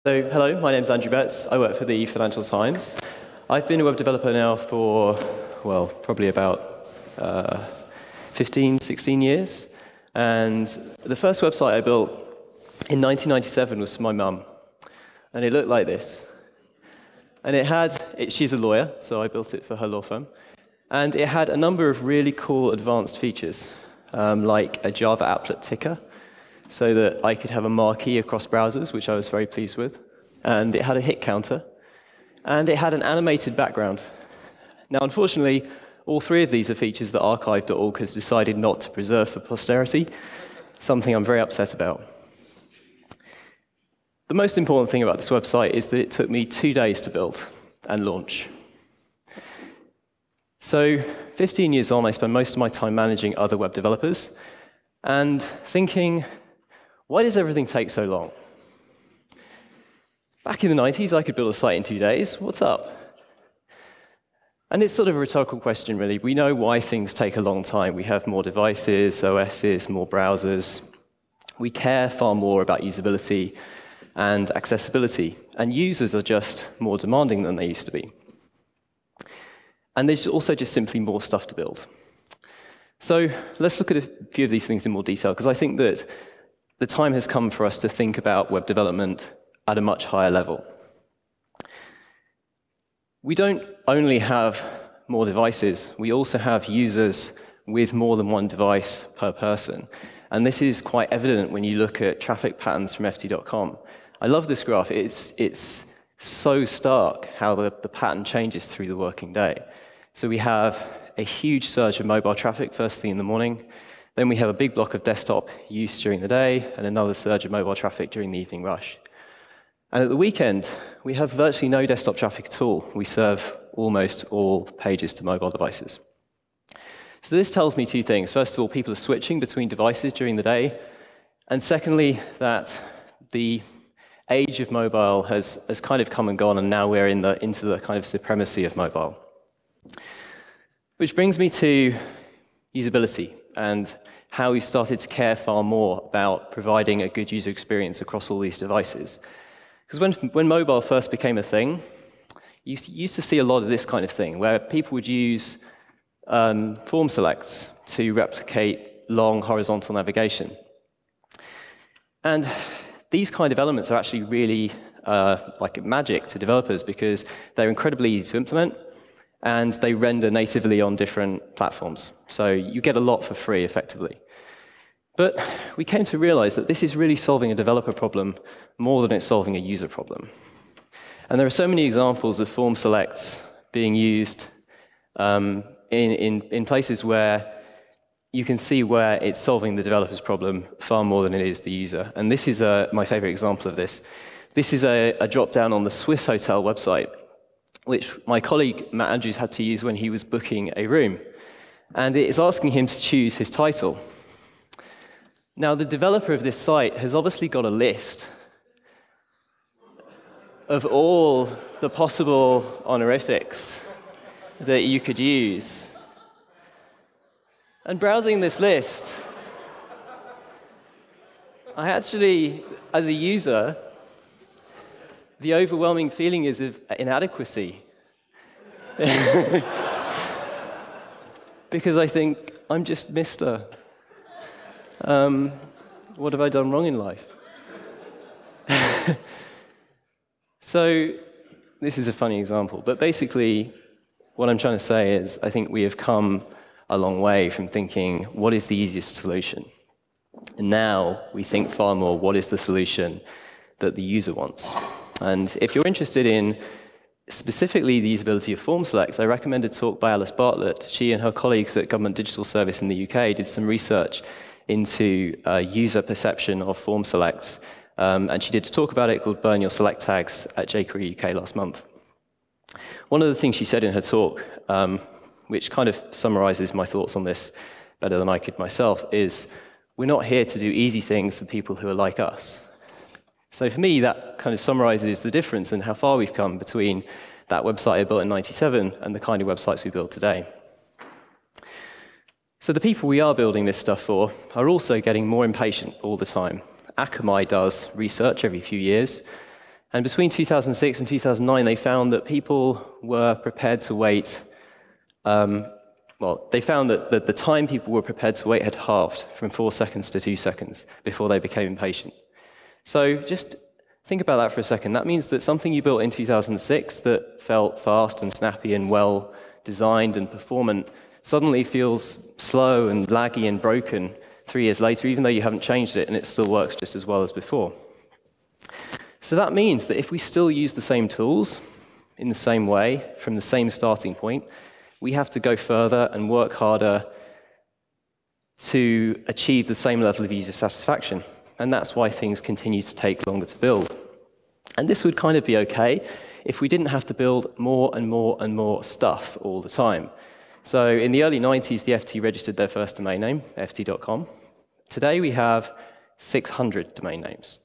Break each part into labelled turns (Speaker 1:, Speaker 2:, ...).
Speaker 1: So, hello, my name's Andrew Betts. I work for the Financial Times. I've been a web developer now for, well, probably about 15, 16 years. And the first website I built in 1997 was for my mum. And it looked like this. And she's a lawyer, so I built it for her law firm. And it had a number of really cool advanced features, like a Java applet ticker, so that I could have a marquee across browsers, which I was very pleased with. And it had a hit counter. And it had an animated background. Now, unfortunately, all three of these are features that archive.org has decided not to preserve for posterity, something I'm very upset about. The most important thing about this website is that it took me 2 days to build and launch. So 15 years on, I spend most of my time managing other web developers and thinking, why does everything take so long? Back in the 90s, I could build a site in 2 days. What's up? And it's sort of a rhetorical question, really. We know why things take a long time. We have more devices, OSs, more browsers. We care far more about usability and accessibility. And users are just more demanding than they used to be. And there's also just simply more stuff to build. So let's look at a few of these things in more detail, because I think that the time has come for us to think about web development at a much higher level. We don't only have more devices, we also have users with more than one device per person. And this is quite evident when you look at traffic patterns from ft.com. I love this graph. It's so stark how the pattern changes through the working day. So we have a huge surge of mobile traffic first thing in the morning. Then we have a big block of desktop use during the day, and another surge of mobile traffic during the evening rush. And at the weekend, we have virtually no desktop traffic at all. We serve almost all pages to mobile devices. So this tells me two things. First of all, people are switching between devices during the day. And secondly, that the age of mobile has kind of come and gone, and now we're into the kind of supremacy of mobile. Which brings me to usability and how we started to care far more about providing a good user experience across all these devices. Because when mobile first became a thing, you used to see a lot of this kind of thing, where people would use form selects to replicate long horizontal navigation. And these kind of elements are actually really like magic to developers, because they're incredibly easy to implement, and they render natively on different platforms. So you get a lot for free, effectively. But we came to realize that this is really solving a developer problem more than it's solving a user problem. And there are so many examples of form selects being used in places where you can see where it's solving the developer's problem far more than it is the user. And this is my favorite example of this. This is a drop-down on the Swiss hotel website, which my colleague Matt Andrews had to use when he was booking a room. And it is asking him to choose his title. Now, the developer of this site has obviously got a list of all the possible honorifics that you could use. And browsing this list, I actually, as a user, the overwhelming feeling is of inadequacy. Because I think, I'm just Mr. What have I done wrong in life? So this is a funny example, but basically what I'm trying to say is I think we have come a long way from thinking, what is the easiest solution? And now we think far more, what is the solution that the user wants? And if you're interested in specifically the usability of form selects, I recommend a talk by Alice Bartlett. She and her colleagues at Government Digital Service in the UK did some research into user perception of form selects. And she did a talk about it called Burn Your Select Tags at jQuery UK last month. One of the things she said in her talk, which kind of summarizes my thoughts on this better than I could myself, is we're not here to do easy things for people who are like us. So for me, that kind of summarizes the difference in how far we've come between that website I built in '97 and the kind of websites we build today. So the people we are building this stuff for are also getting more impatient all the time. Akamai does research every few years, And between 2006 and 2009, they found that people were prepared to wait. They found that the time people were prepared to wait had halved from 4 seconds to 2 seconds before they became impatient. So just think about that for a second. That means that something you built in 2006 that felt fast and snappy and well designed and performant suddenly feels slow and laggy and broken 3 years later, even though you haven't changed it, and it still works just as well as before. So that means that if we still use the same tools in the same way, from the same starting point, we have to go further and work harder to achieve the same level of user satisfaction. And that's why things continue to take longer to build. And this would kind of be okay if we didn't have to build more and more and more stuff all the time. So in the early 90s, the FT registered their first domain name, ft.com. Today we have 600 domain names.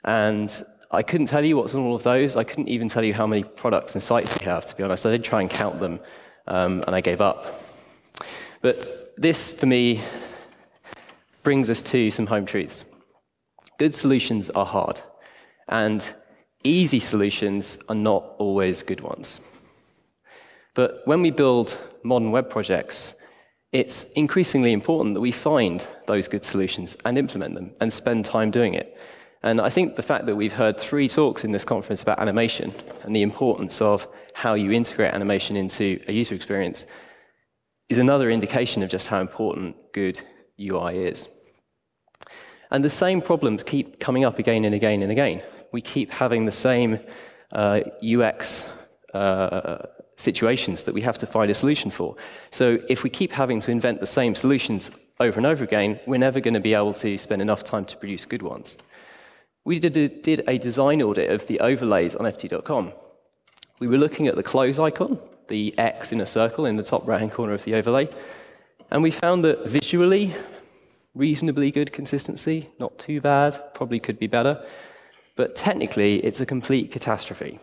Speaker 1: And I couldn't tell you what's on all of those. I couldn't even tell you how many products and sites we have, to be honest. I did try and count them, and I gave up. But this, for me, brings us to some home truths. Good solutions are hard, and easy solutions are not always good ones. But when we build modern web projects, it's increasingly important that we find those good solutions and implement them and spend time doing it. And I think the fact that we've heard 3 talks in this conference about animation and the importance of how you integrate animation into a user experience is another indication of just how important good UI is. And the same problems keep coming up again and again and again. We keep having the same UX situations that we have to find a solution for. So if we keep having to invent the same solutions over and over again, we're never going to be able to spend enough time to produce good ones. We did a design audit of the overlays on ft.com. We were looking at the close icon, the X in a circle in the top right-hand corner of the overlay, and we found that visually, reasonably good consistency, not too bad, probably could be better, but technically, it's a complete catastrophe.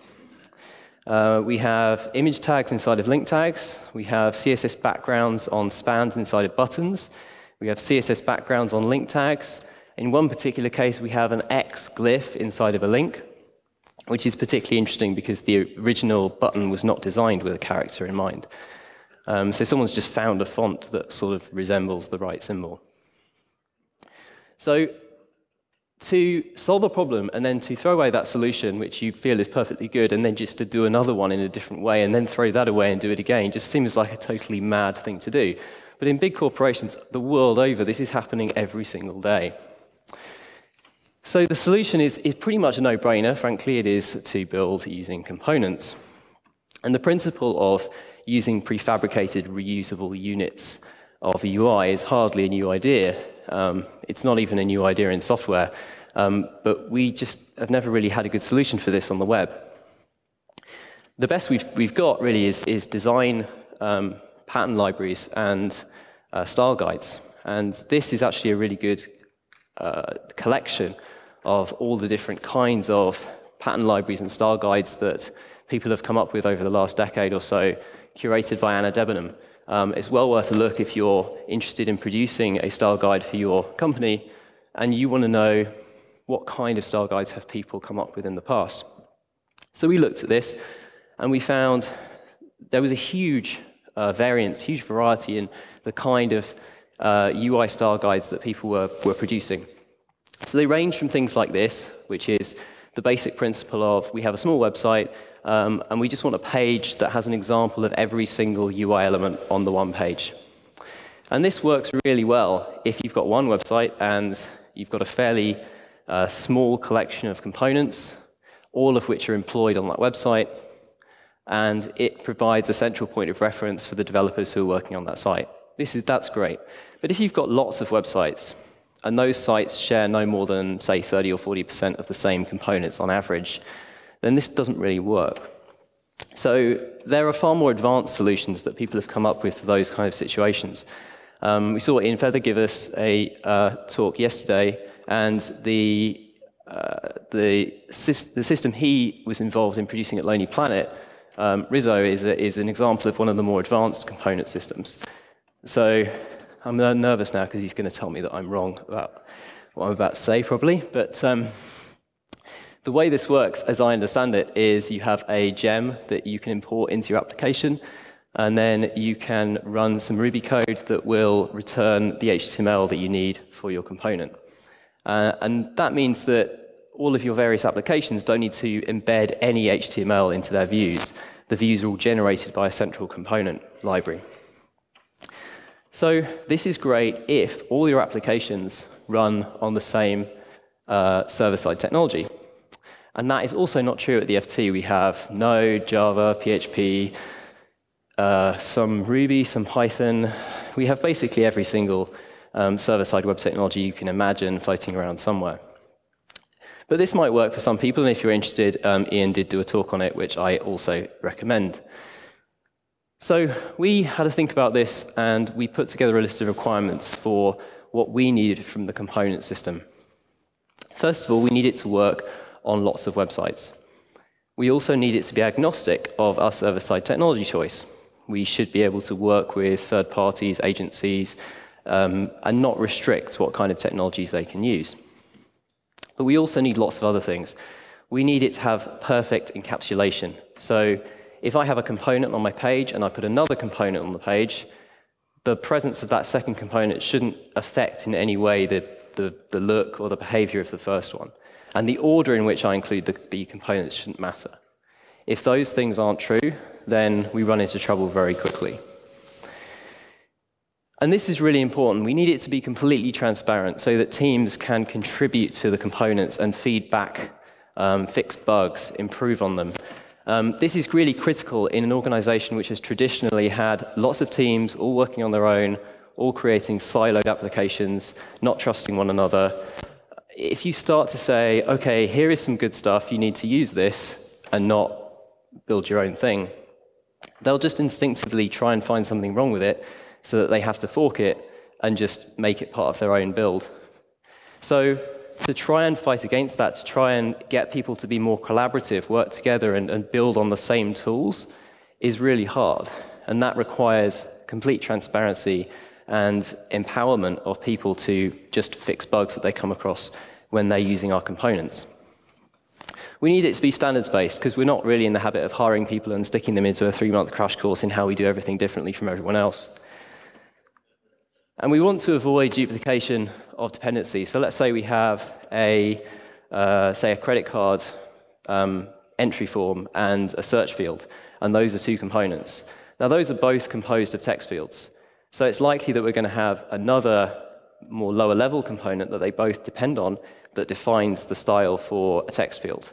Speaker 1: We have image tags inside of link tags. We have CSS backgrounds on spans inside of buttons. We have CSS backgrounds on link tags. In one particular case, we have an X glyph inside of a link, which is particularly interesting because the original button was not designed with a character in mind. So someone's just found a font that sort of resembles the right symbol. So to solve a problem and then to throw away that solution, which you feel is perfectly good, and then just to do another one in a different way and then throw that away and do it again, just seems like a totally mad thing to do. But in big corporations the world over, this is happening every single day. So the solution is pretty much a no-brainer. Frankly, it is to build using components. And the principle of using prefabricated reusable units of a UI is hardly a new idea. It's not even a new idea in software, but we just have never really had a good solution for this on the web. The best we've got really is design pattern libraries and style guides. And this is actually a really good collection of all the different kinds of pattern libraries and style guides that people have come up with over the last decade or so, curated by Anna Debenham. It's well worth a look if you're interested in producing a style guide for your company and you want to know what kind of style guides have people come up with in the past. So we looked at this and we found there was a huge variance, huge variety in the kind of UI style guides that people were producing. So they range from things like this, which is the basic principle of we have a small website and we just want a page that has an example of every single UI element on the one page. And this works really well if you've got one website and you've got a fairly small collection of components, all of which are employed on that website, and it provides a central point of reference for the developers who are working on that site. That's great. But if you've got lots of websites, and those sites share no more than, say, 30 or 40% of the same components on average, then this doesn't really work. So there are far more advanced solutions that people have come up with for those kind of situations. We saw Ian Feather give us a talk yesterday, and the system he was involved in producing at Lonely Planet, Rizzo, is an example of one of the more advanced component systems. So I'm nervous now because he's going to tell me that I'm wrong about what I'm about to say, probably. But The way this works, as I understand it, is you have a gem that you can import into your application, and then you can run some Ruby code that will return the HTML that you need for your component. And that means that all of your various applications don't need to embed any HTML into their views. The views are all generated by a central component library. So this is great if all your applications run on the same server-side technology. And that is also not true at the FT. We have Node, Java, PHP, some Ruby, some Python. We have basically every single server-side web technology you can imagine floating around somewhere. But this might work for some people, and if you're interested, Ian did do a talk on it, which I also recommend. So we had to think about this, and we put together a list of requirements for what we needed from the component system. First of all, we need it to work on lots of websites. We also need it to be agnostic of our server-side technology choice. We should be able to work with third parties, agencies, and not restrict what kind of technologies they can use. But we also need lots of other things. We need it to have perfect encapsulation. So if I have a component on my page and I put another component on the page, the presence of that second component shouldn't affect in any way the look or the behavior of the first one. And the order in which I include the components shouldn't matter. If those things aren't true, then we run into trouble very quickly. And this is really important. We need it to be completely transparent so that teams can contribute to the components and feed back, fix bugs, improve on them. This is really critical in an organization which has traditionally had lots of teams all working on their own, all creating siloed applications, not trusting one another. If you start to say, OK, here is some good stuff, you need to use this, and not build your own thing, they'll just instinctively try and find something wrong with it, so that they have to fork it and just make it part of their own build. So to try and fight against that, to try and get people to be more collaborative, work together and build on the same tools is really hard. And that requires complete transparency and empowerment of people to just fix bugs that they come across when they're using our components. We need it to be standards-based, because we're not really in the habit of hiring people and sticking them into a 3-month crash course in how we do everything differently from everyone else. And we want to avoid duplication of dependencies. So let's say we have say a credit card entry form and a search field, and those are two components. Now, those are both composed of text fields. So it's likely that we're going to have another more lower-level component that they both depend on that defines the style for a text field.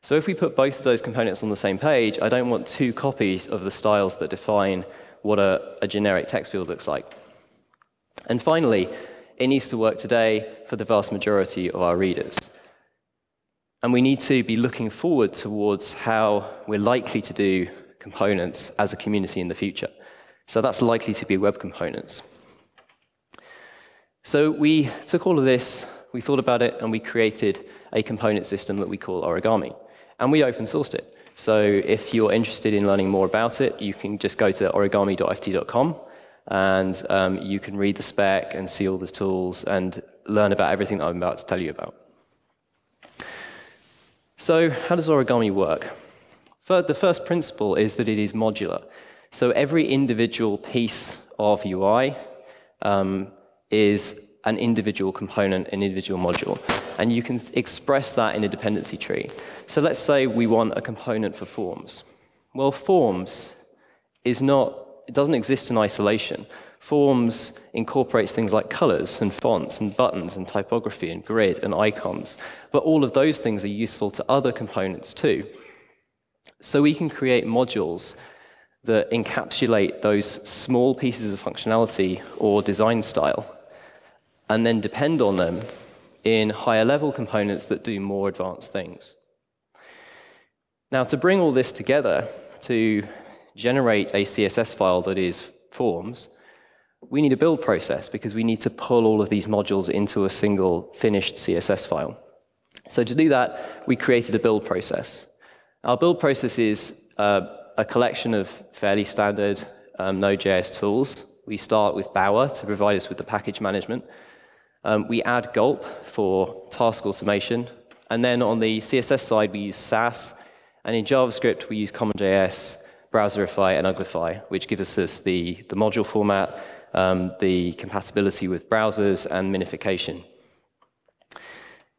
Speaker 1: So if we put both of those components on the same page, I don't want two copies of the styles that define what a generic text field looks like. And finally, it needs to work today for the vast majority of our readers. And we need to be looking forward towards how we're likely to do components as a community in the future. So that's likely to be web components. So we took all of this, we thought about it, and we created a component system that we call Origami. And we open sourced it. So if you're interested in learning more about it, you can just go to origami.ft.com. And you can read the spec and see all the tools and learn about everything that I'm about to tell you about. So how does Origami work? The first principle is that it is modular. So every individual piece of UI is an individual component, an individual module. And you can express that in a dependency tree. So let's say we want a component for forms. Well, forms is not it doesn't exist in isolation. Forms incorporates things like colors and fonts and buttons and typography and grid and icons. But all of those things are useful to other components too. So we can create modules that encapsulate those small pieces of functionality or design style and then depend on them in higher level components that do more advanced things. Now, to bring all this together, to generate a CSS file that is forms, we need a build process because we need to pull all of these modules into a single finished CSS file. So to do that, we created a build process. Our build process is a collection of fairly standard Node.js tools. We start with Bower to provide us with the package management. We add Gulp for task automation And then on the CSS side, we use Sass. And in JavaScript, we use CommonJS, Browserify, and Uglify, which gives us the module format, the compatibility with browsers, and minification.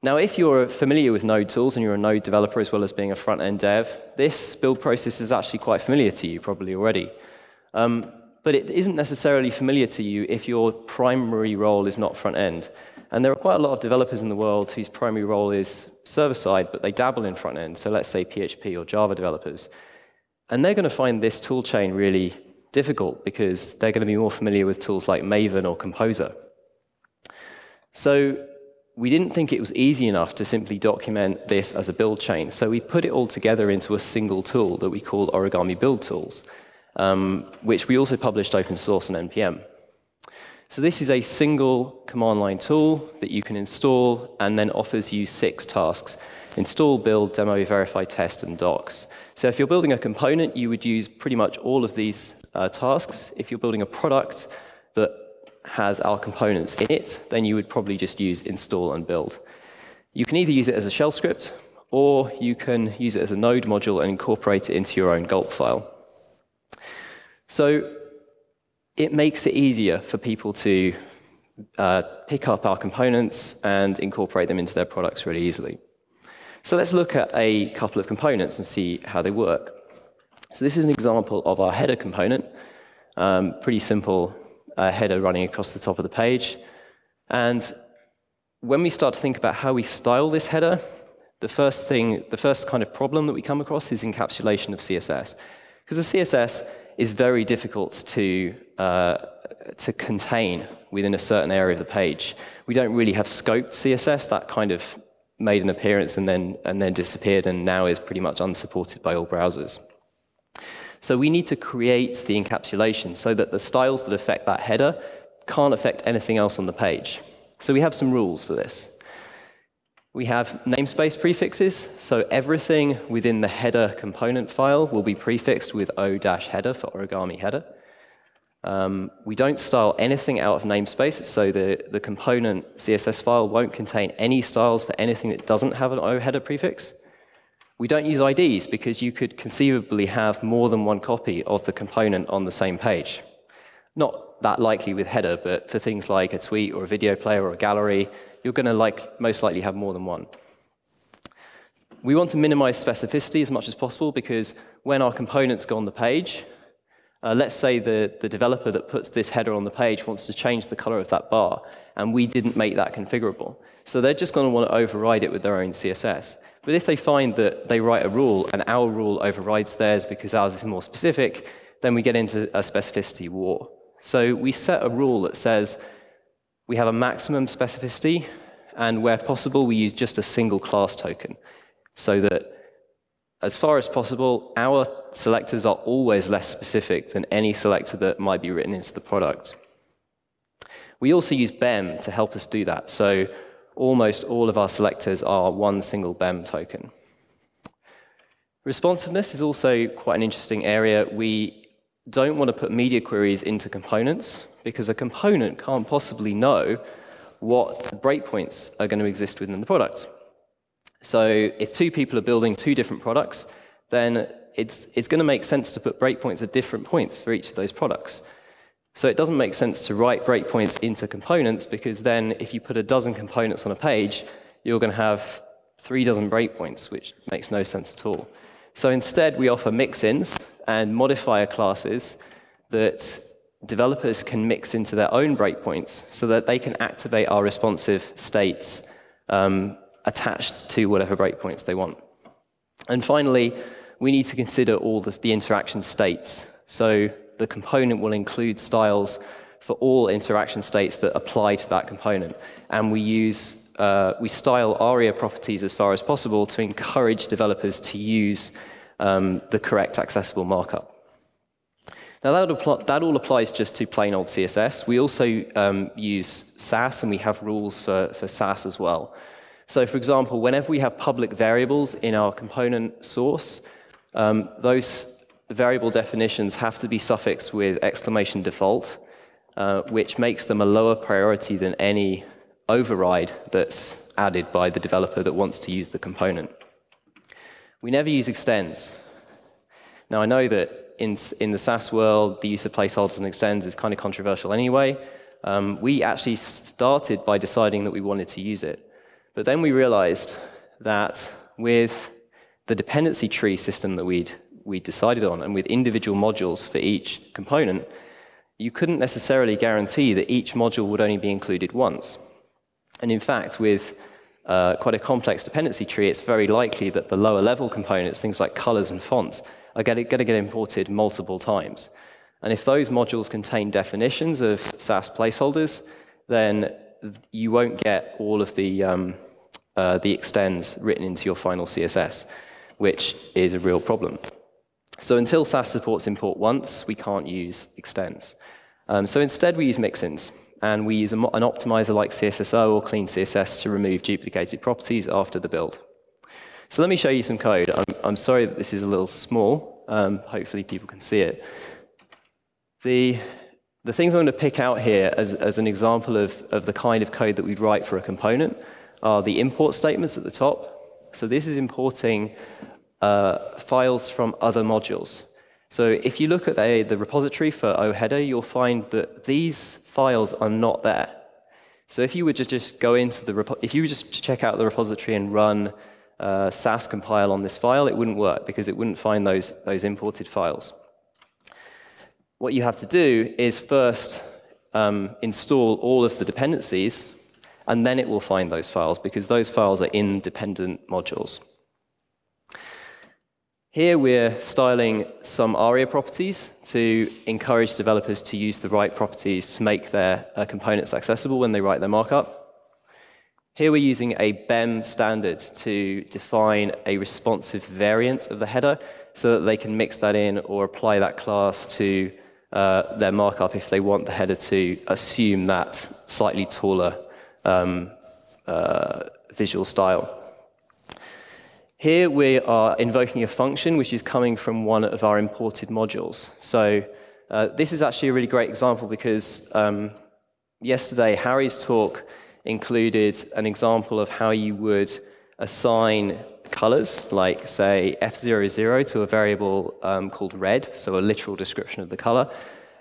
Speaker 1: Now, if you're familiar with Node tools and you're a Node developer as well as being a front-end dev, this build process is actually quite familiar to you probably already. But it isn't necessarily familiar to you if your primary role is not front-end. And there are quite a lot of developers in the world whose primary role is server-side, but they dabble in front-end, so let's say PHP or Java developers. And they're going to find this tool chain really difficult because they're going to be more familiar with tools like Maven or Composer. So we didn't think it was easy enough to simply document this as a build chain, so we put it all together into a single tool that we call Origami Build Tools, which we also published open source on NPM. So this is a single command line tool that you can install and then offers you 6 tasks: install, build, demo, verify, test, and docs. So if you're building a component, you would use pretty much all of these tasks. If you're building a product that has our components in it, then you would probably just use install and build. You can either use it as a shell script, or you can use it as a node module and incorporate it into your own gulp file. So it makes it easier for people to pick up our components and incorporate them into their products really easily. So let's look at a couple of components and see how they work. So this is an example of our header component. Pretty simple header running across the top of the page. And when we start to think about how we style this header, the first kind of problem that we come across is encapsulation of CSS. Because the CSS is very difficult to contain within a certain area of the page. We don't really have scoped CSS. That kind of made an appearance and then disappeared and now is pretty much unsupported by all browsers. So we need to create the encapsulation so that the styles that affect that header can't affect anything else on the page. So we have some rules for this. We have namespace prefixes, so everything within the header component file will be prefixed with O-header for Origami header. We don't style anything out of namespace, so the component CSS file won't contain any styles for anything that doesn't have an O-header prefix. We don't use IDs because you could conceivably have more than one copy of the component on the same page. Not that likely with header, but for things like a tweet or a video player or a gallery, you're going to most likely have more than one. We want to minimize specificity as much as possible because when our components go on the page, let's say the developer that puts this header on the page wants to change the color of that bar, and we didn't make that configurable. So they're just going to want to override it with their own CSS. But if they find that they write a rule and our rule overrides theirs because ours is more specific, then we get into a specificity war. So we set a rule that says we have a maximum specificity, and where possible, we use just a single class token, so that as far as possible, our selectors are always less specific than any selector that might be written into the product. We also use BEM to help us do that. So almost all of our selectors are one single BEM token. Responsiveness is also quite an interesting area. We don't want to put media queries into components because a component can't possibly know what breakpoints are going to exist within the product. So if 2 people are building 2 different products, then it's going to make sense to put breakpoints at different points for each of those products. So it doesn't make sense to write breakpoints into components because then if you put a dozen components on a page, you're going to have 3 dozen breakpoints, which makes no sense at all. So instead, we offer mix-ins and modifier classes that developers can mix into their own breakpoints so that they can activate our responsive states attached to whatever breakpoints they want. And finally, we need to consider all the interaction states. So the component will include styles for all interaction states that apply to that component. And we style ARIA properties as far as possible to encourage developers to use the correct accessible markup. Now, that all applies just to plain old CSS. We also use Sass, and we have rules for Sass as well. So, for example, whenever we have public variables in our component source, those variable definitions have to be suffixed with !default, which makes them a lower priority than any override that's added by the developer that wants to use the component. We never use extends. Now, I know that in the SaaS world, the use of placeholders and extends is kind of controversial anyway. We actually started by deciding that we wanted to use it. But then we realized that with the dependency tree system that we decided on, and with individual modules for each component, you couldn't necessarily guarantee that each module would only be included once. And in fact, with quite a complex dependency tree, it's very likely that the lower level components, things like colors and fonts, are going to get imported multiple times. And if those modules contain definitions of SaaS placeholders, then you won't get all of the extends written into your final CSS, which is a real problem. So until SaaS supports import once, we can't use extends. So instead, we use mixins, and we use an optimizer like CSSO or clean CSS to remove duplicated properties after the build. So let me show you some code. I'm sorry that this is a little small. Hopefully people can see it. The things I'm going to pick out here as an example of the kind of code that we'd write for a component are the import statements at the top. So this is importing files from other modules. So if you look at the repository for oHeader, you'll find that these files are not there. So if you were to just go into if you were just to check out the repository and run SaaS compile on this file, it wouldn't work because it wouldn't find those imported files. What you have to do is first install all of the dependencies, and then it will find those files because those files are independent modules. Here we're styling some ARIA properties to encourage developers to use the right properties to make their components accessible when they write their markup. Here we're using a BEM standard to define a responsive variant of the header so that they can mix that in or apply that class to their markup if they want the header to assume that slightly taller visual style. Here we are invoking a function which is coming from one of our imported modules. So this is actually a really great example because yesterday Harry's talk included an example of how you would assign colors, like say F00 to a variable called red, so a literal description of the color.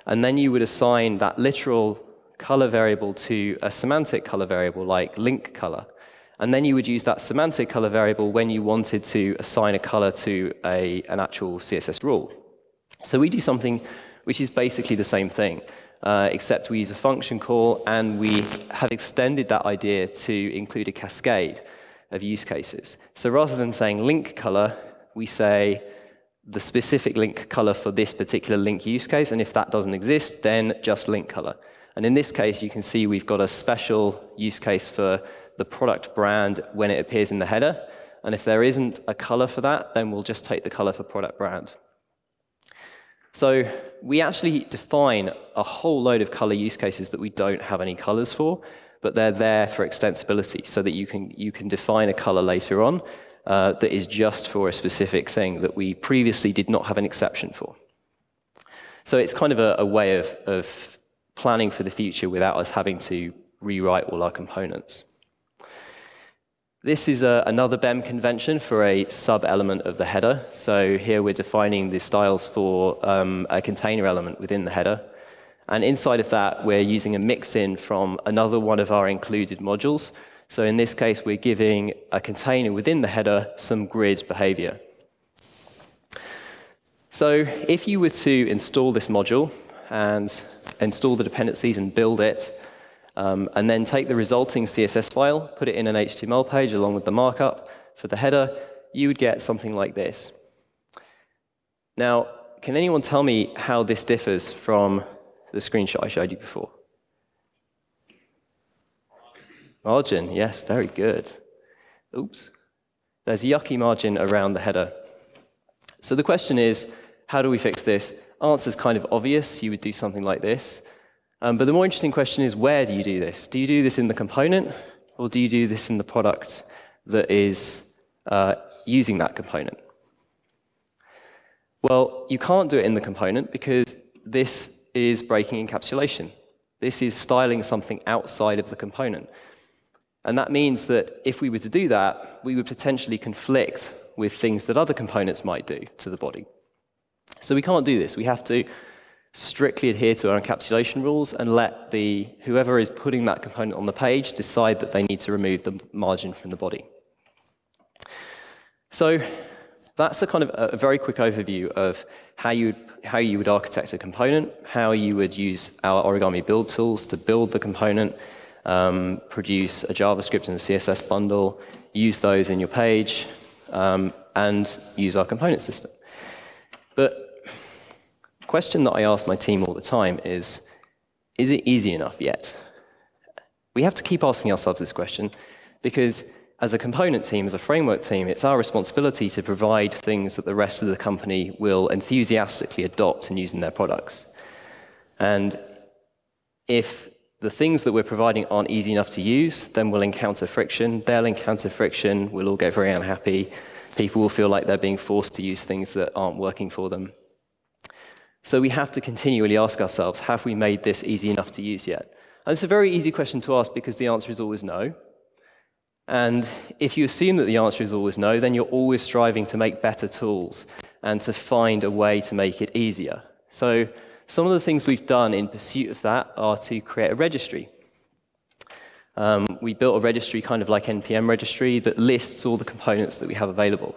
Speaker 1: And then you would assign that literal color variable to a semantic color variable like link color. And then you would use that semantic color variable when you wanted to assign a color to an actual CSS rule. So we do something which is basically the same thing, except we use a function call, and we have extended that idea to include a cascade of use cases. So rather than saying link color, we say the specific link color for this particular link use case, and if that doesn't exist, then just link color. And in this case, you can see we've got a special use case for the product brand when it appears in the header. And if there isn't a color for that, then we'll just take the color for product brand. So we actually define a whole load of color use cases that we don't have any colors for, but they're there for extensibility so that you can define a color later on that is just for a specific thing that we previously did not have an exception for. So it's kind of a way of planning for the future without us having to rewrite all our components. This is another BEM convention for a sub-element of the header. So here we're defining the styles for a container element within the header. And inside of that, we're using a mix-in from another one of our included modules. So in this case, we're giving a container within the header some grid behavior. So if you were to install this module and install the dependencies and build it, and then take the resulting CSS file, put it in an HTML page along with the markup for the header, you would get something like this. Now, can anyone tell me how this differs from the screenshot I showed you before? Margin, yes, very good. Oops. There's yucky margin around the header. So the question is, how do we fix this? Answer's kind of obvious. You would do something like this. But the more interesting question is, where do you do this? Do you do this in the component, or do you do this in the product that is using that component? Well, you can't do it in the component because this is breaking encapsulation. This is styling something outside of the component. And that means that if we were to do that, we would potentially conflict with things that other components might do to the body. So we can't do this. We have to strictly adhere to our encapsulation rules and let whoever is putting that component on the page decide that they need to remove the margin from the body. So that's a very quick overview of how you would architect a component, how you would use our Origami build tools to build the component, produce a JavaScript and a CSS bundle, use those in your page, and use our component system. But the question that I ask my team all the time is it easy enough yet? We have to keep asking ourselves this question because as a component team, as a framework team, it's our responsibility to provide things that the rest of the company will enthusiastically adopt and use in their products. And if the things that we're providing aren't easy enough to use, then we'll encounter friction. They'll encounter friction. We'll all get very unhappy. People will feel like they're being forced to use things that aren't working for them. So we have to continually ask ourselves, have we made this easy enough to use yet? And it's a very easy question to ask because the answer is always no. And if you assume that the answer is always no, then you're always striving to make better tools and to find a way to make it easier. So some of the things we've done in pursuit of that are to create a registry. We built a registry kind of like NPM registry that lists all the components that we have available.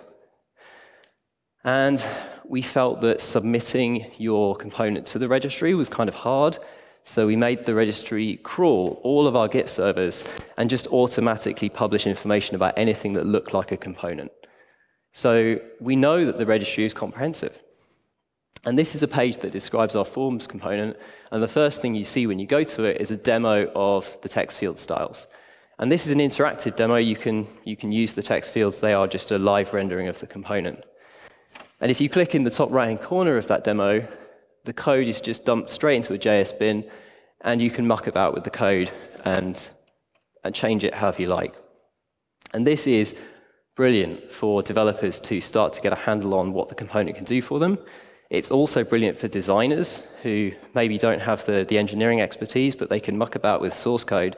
Speaker 1: And we felt that submitting your component to the registry was kind of hard. So we made the registry crawl all of our Git servers and just automatically publish information about anything that looked like a component. So we know that the registry is comprehensive. And this is a page that describes our forms component. And the first thing you see when you go to it is a demo of the text field styles. And this is an interactive demo. You can use the text fields. They are just a live rendering of the component. And if you click in the top right-hand corner of that demo, the code is just dumped straight into a JS bin, and you can muck about with the code and change it however you like. And this is brilliant for developers to start to get a handle on what the component can do for them. It's also brilliant for designers who maybe don't have the engineering expertise, but they can muck about with source code,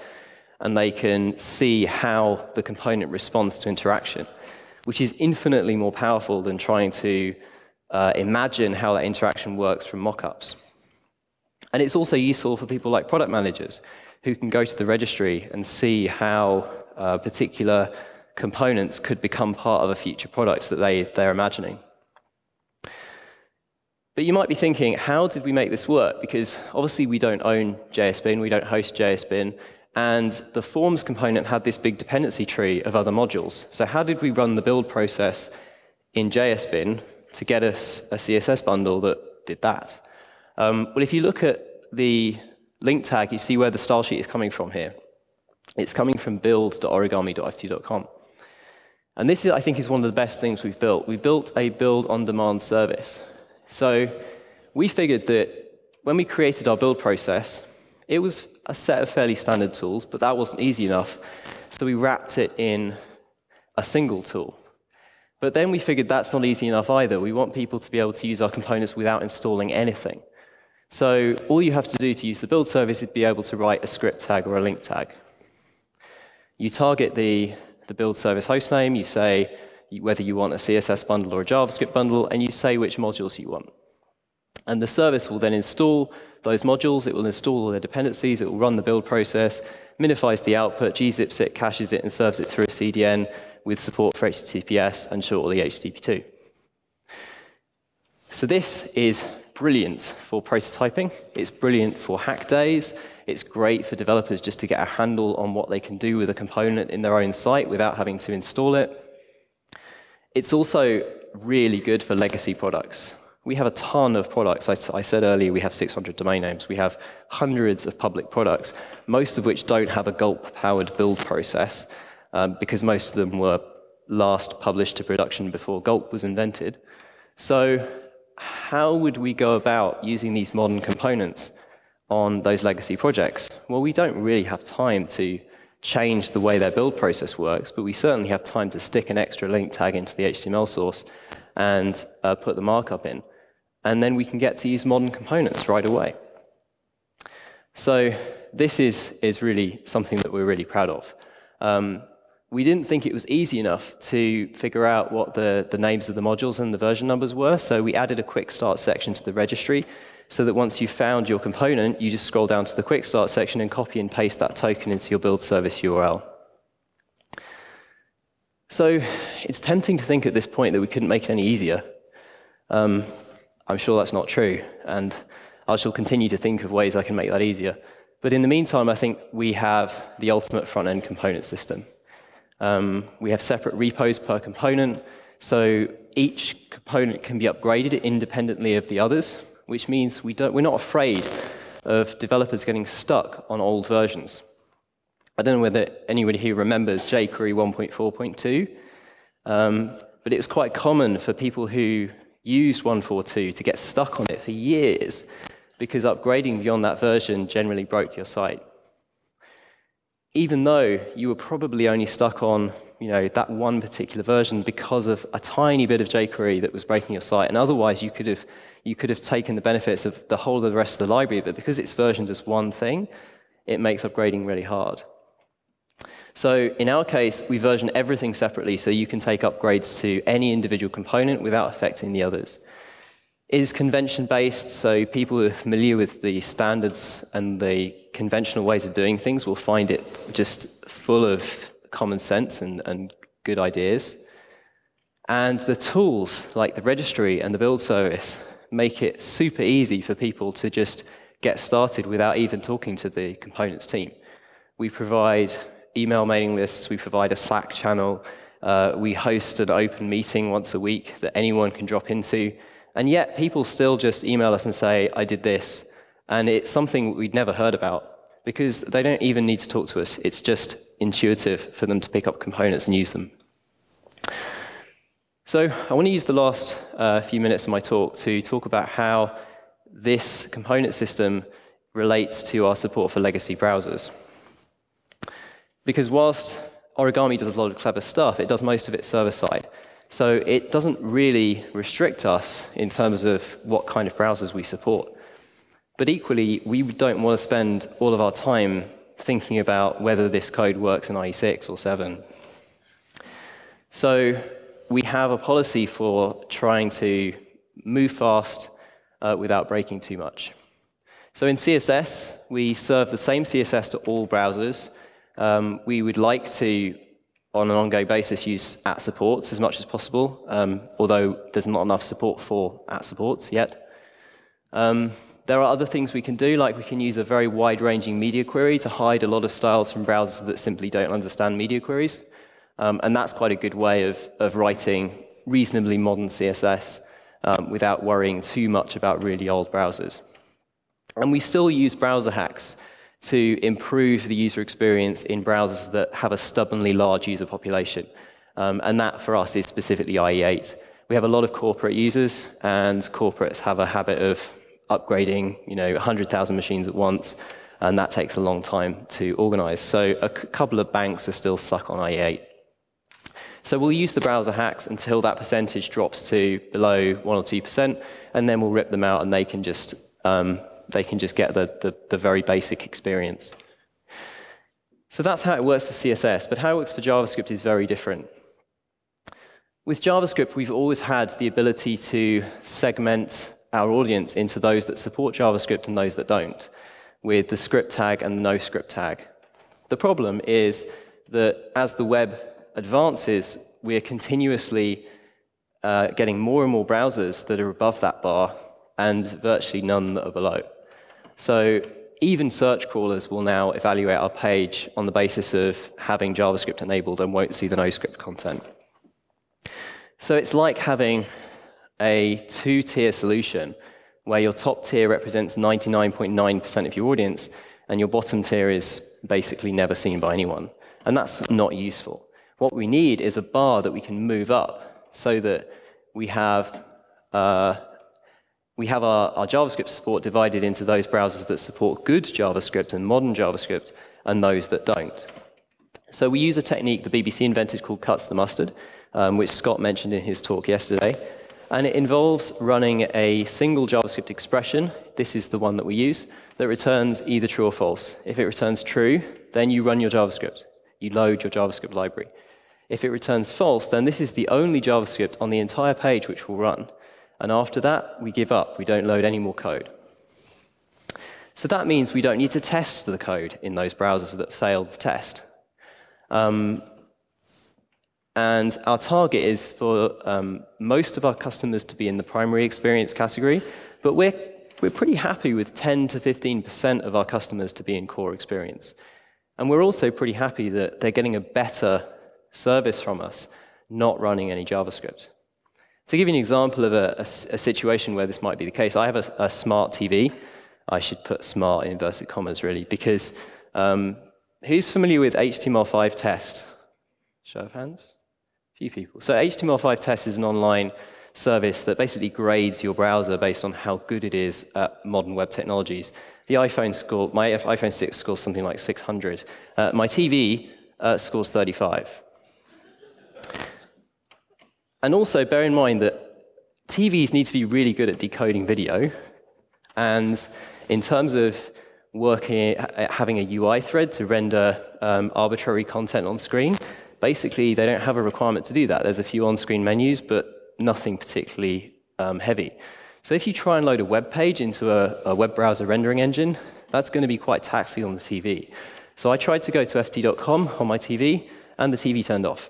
Speaker 1: and they can see how the component responds to interaction, which is infinitely more powerful than trying to imagine how that interaction works from mockups. And it's also useful for people like product managers who can go to the registry and see how particular components could become part of a future product that they're imagining. But you might be thinking, how did we make this work? Because obviously we don't own JSBin, we don't host JSBin, and the forms component had this big dependency tree of other modules. So how did we run the build process in JSBin to get us a CSS bundle that did that? Well, if you look at the link tag, you see where the style sheet is coming from here. It's coming from build.origami.ft.com. And this, I think, is one of the best things we've built. We built a build-on-demand service. So we figured that when we created our build process, it was a set of fairly standard tools, but that wasn't easy enough. So we wrapped it in a single tool. But then we figured that's not easy enough either. We want people to be able to use our components without installing anything. So all you have to do to use the build service is be able to write a script tag or a link tag. You target the build service hostname, you say whether you want a CSS bundle or a JavaScript bundle, and you say which modules you want. And the service will then install those modules, it will install all their dependencies, it will run the build process, minifies the output, gzips it, caches it, and serves it through a CDN with support for HTTPS and shortly HTTP2. So this is brilliant for prototyping, it's brilliant for hack days, it's great for developers just to get a handle on what they can do with a component in their own site without having to install it. It's also really good for legacy products. We have a ton of products. I said earlier we have 600 domain names. We have hundreds of public products, most of which don't have a Gulp-powered build process because most of them were last published to production before Gulp was invented. So how would we go about using these modern components on those legacy projects? Well, we don't really have time to change the way their build process works, but we certainly have time to stick an extra link tag into the HTML source and put the markup in. And then we can get to use modern components right away. So this is really something that we're really proud of. We didn't think it was easy enough to figure out what the names of the modules and the version numbers were, so we added a quick start section to the registry so that once you found your component, you just scroll down to the quick start section and copy and paste that token into your build service URL. So it's tempting to think at this point that we couldn't make it any easier. I'm sure that's not true, and I shall continue to think of ways I can make that easier. But in the meantime, I think we have the ultimate front-end component system. We have separate repos per component, so each component can be upgraded independently of the others, which means we're not afraid of developers getting stuck on old versions. I don't know whether anybody here remembers jQuery 1.4.2, but it was quite common for people who used 1.4.2 to get stuck on it for years because upgrading beyond that version generally broke your site. Even though you were probably only stuck on that one particular version because of a tiny bit of jQuery that was breaking your site, and otherwise you could have taken the benefits of the whole of the rest of the library, but because it's versioned as one thing, it makes upgrading really hard. So in our case, we version everything separately so you can take upgrades to any individual component without affecting the others. It is convention-based, so people who are familiar with the standards and the conventional ways of doing things will find it just full of common sense and good ideas. And the tools, like the registry and the build service, make it super easy for people to just get started without even talking to the components team. We provide email mailing lists, we provide a Slack channel, we host an open meeting once a week that anyone can drop into, and yet people still just email us and say, I did this, and it's something we'd never heard about, because they don't even need to talk to us. It's just intuitive for them to pick up components and use them. So I want to use the last few minutes of my talk to talk about how this component system relates to our support for legacy browsers. Because whilst Origami does a lot of clever stuff, it does most of it server-side. So it doesn't really restrict us in terms of what kind of browsers we support. But equally, we don't want to spend all of our time thinking about whether this code works in IE6 or 7. So we have a policy for trying to move fast without breaking too much. So in CSS, we serve the same CSS to all browsers. We would like to, on an ongoing basis, use @supports as much as possible, although there's not enough support for @supports yet. There are other things we can do, like we can use a very wide-ranging media query to hide a lot of styles from browsers that simply don't understand media queries. And that's quite a good way of writing reasonably modern CSS without worrying too much about really old browsers. And we still use browser hacks to improve the user experience in browsers that have a stubbornly large user population. And that, for us, is specifically IE8. We have a lot of corporate users, and corporates have a habit of upgrading 100,000 machines at once, and that takes a long time to organize. So a couple of banks are still stuck on IE8. So we'll use the browser hacks until that percentage drops to below 1 or 2%, and then we'll rip them out, and they can just get the very basic experience. So that's how it works for CSS, but how it works for JavaScript is very different. With JavaScript, we've always had the ability to segment our audience into those that support JavaScript and those that don't, with the script tag and the no script tag. The problem is that as the web advances, we're continuously getting more and more browsers that are above that bar and virtually none that are below. So even search crawlers will now evaluate our page on the basis of having JavaScript enabled and won't see the no-script content. So it's like having a two-tier solution where your top tier represents 99.9% of your audience and your bottom tier is basically never seen by anyone. And that's not useful. What we need is a bar that we can move up so that we have our JavaScript support divided into those browsers that support good JavaScript and modern JavaScript and those that don't. So we use a technique the BBC invented called cuts the mustard, which Scott mentioned in his talk yesterday. And it involves running a single JavaScript expression, this is the one that we use, that returns either true or false. If it returns true, then you run your JavaScript. You load your JavaScript library. If it returns false, then this is the only JavaScript on the entire page which will run. And after that, we give up. We don't load any more code. So that means we don't need to test the code in those browsers that fail the test. And our target is for most of our customers to be in the primary experience category, but we're pretty happy with 10 to 15% of our customers to be in core experience. And we're also pretty happy that they're getting a better service from us, not running any JavaScript. To give you an example of a situation where this might be the case, I have a smart TV. I should put smart in inverted commas, really, because who's familiar with HTML5 test? Show of hands? A few people. So HTML5 test is an online service that basically grades your browser based on how good it is at modern web technologies. The iPhone score, my iPhone 6 scores something like 600. My TV scores 35. And also bear in mind that TVs need to be really good at decoding video. And in terms of having a UI thread to render arbitrary content on screen, basically they don't have a requirement to do that. There's a few on-screen menus, but nothing particularly heavy. So if you try and load a web page into a web browser rendering engine, that's going to be quite taxing on the TV. So I tried to go to ft.com on my TV, and the TV turned off.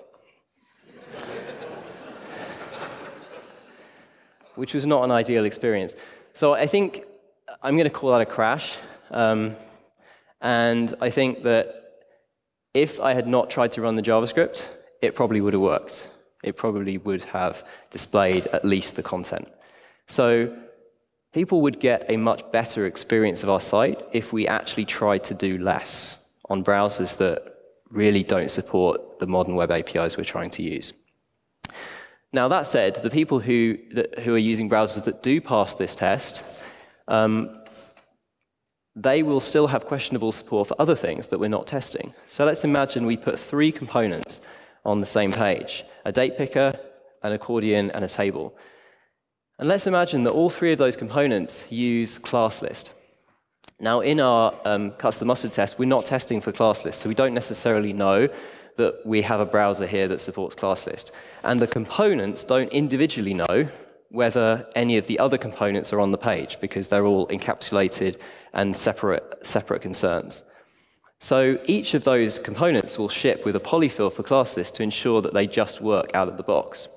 Speaker 1: Which was not an ideal experience. So I think I'm going to call that a crash. And I think that if I had not tried to run the JavaScript, it probably would have worked. It probably would have displayed at least the content. So people would get a much better experience of our site if we actually tried to do less on browsers that really don't support the modern web APIs we're trying to use. Now, that said, the people who are using browsers that do pass this test, they will still have questionable support for other things that we're not testing. So let's imagine we put 3 components on the same page: a date picker, an accordion, and a table. And let's imagine that all 3 of those components use class list. Now, in our cuts the mustard test, we're not testing for class list, so we don't necessarily know that we have a browser here that supports class list. And the components don't individually know whether any of the other components are on the page, because they're all encapsulated and separate concerns. So each of those components will ship with a polyfill for class list to ensure that they just work out of the box.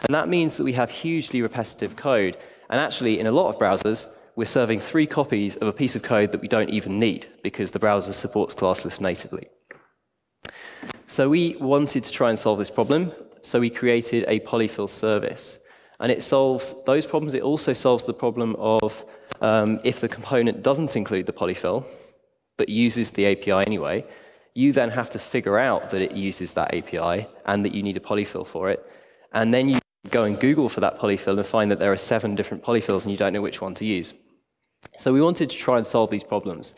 Speaker 1: And that means that we have hugely repetitive code. And actually, in a lot of browsers, we're serving 3 copies of a piece of code that we don't even need, because the browser supports class list natively. So we wanted to try and solve this problem, so we created a polyfill service. And it solves those problems. It also solves the problem of if the component doesn't include the polyfill, but uses the API anyway, you then have to figure out that it uses that API and that you need a polyfill for it. And then you go and Google for that polyfill and find that there are 7 different polyfills and you don't know which one to use. So we wanted to try and solve these problems.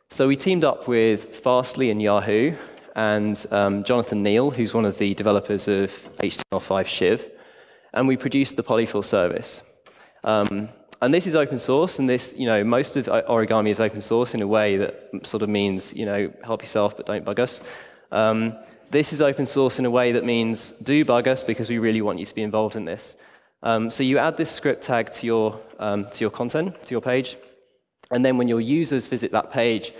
Speaker 1: So we teamed up with Fastly and Yahoo and Jonathan Neal, who's one of the developers of HTML5 Shiv, and we produced the polyfill service. And this is open source, and this, most of Origami is open source in a way that sort of means, help yourself but don't bug us. This is open source in a way that means do bug us because we really want you to be involved in this. So you add this script tag to your content, to your page, and then when your users visit that page,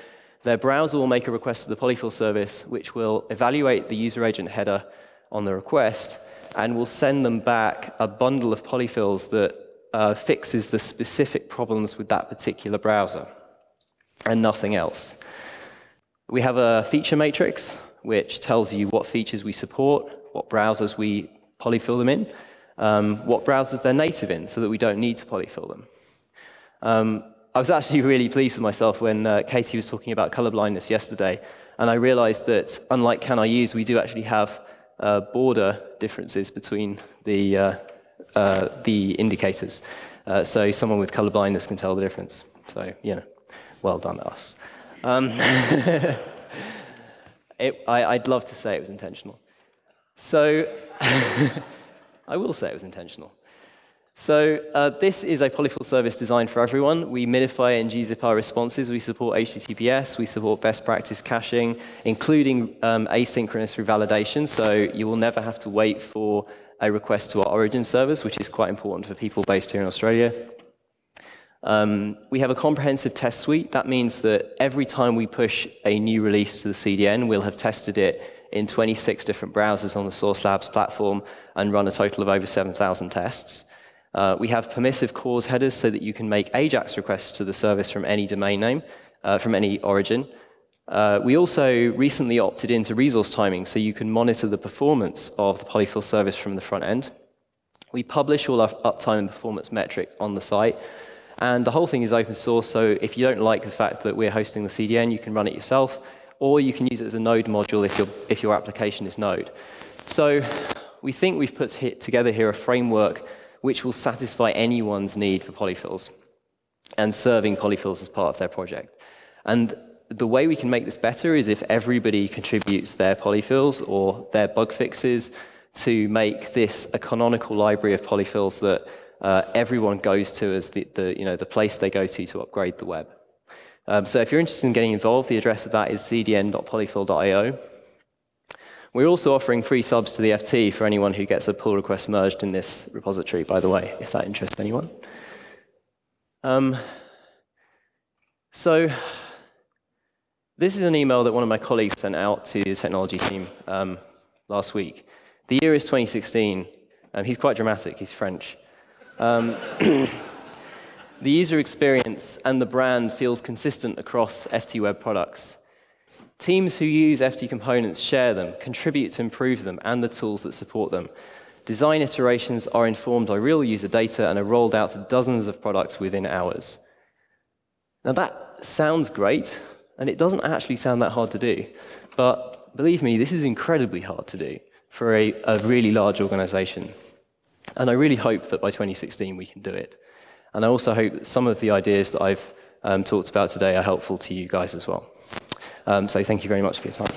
Speaker 1: their browser will make a request to the polyfill service, which will evaluate the user agent header on the request, and will send them back a bundle of polyfills that fixes the specific problems with that particular browser, and nothing else. We have a feature matrix, which tells you what features we support, what browsers we polyfill them in, what browsers they're native in, so that we don't need to polyfill them. I was actually really pleased with myself when Katie was talking about colorblindness yesterday, and I realized that, unlike Can I Use, we do actually have border differences between the indicators. So someone with colorblindness can tell the difference. So, well done, us. I'd love to say it was intentional. So I will say it was intentional. So this is a polyfill service designed for everyone. We minify and gzip our responses. We support HTTPS. We support best practice caching, including asynchronous revalidation. So you will never have to wait for a request to our origin servers, which is quite important for people based here in Australia. We have a comprehensive test suite. That means that every time we push a new release to the CDN, we'll have tested it in 26 different browsers on the Source Labs platform and run a total of over 7,000 tests. We have permissive cause headers so that you can make AJAX requests to the service from any domain name, from any origin. We also recently opted into resource timing so you can monitor the performance of the polyfill service from the front end. We publish all our uptime and performance metrics on the site. And the whole thing is open source, so if you don't like the fact that we're hosting the CDN, you can run it yourself, or you can use it as a Node module if your application is Node. So we think we've put together here a framework which will satisfy anyone's need for polyfills and serving polyfills as part of their project. And the way we can make this better is if everybody contributes their polyfills or their bug fixes to make this a canonical library of polyfills that everyone goes to as the place they go to upgrade the web. So if you're interested in getting involved, the address of that is cdn.polyfill.io. We're also offering free subs to the FT for anyone who gets a pull request merged in this repository, by the way, if that interests anyone. So this is an email that one of my colleagues sent out to the technology team last week. The year is 2016. He's quite dramatic. He's French. The user experience and the brand feels consistent across FT web products. Teams who use FT components share them, contribute to improve them, and the tools that support them. Design iterations are informed by real user data and are rolled out to dozens of products within hours. Now that sounds great, and it doesn't actually sound that hard to do. But believe me, this is incredibly hard to do for a really large organization. And I really hope that by 2016 we can do it. And I also hope that some of the ideas that I've talked about today are helpful to you guys as well. So thank you very much for your time.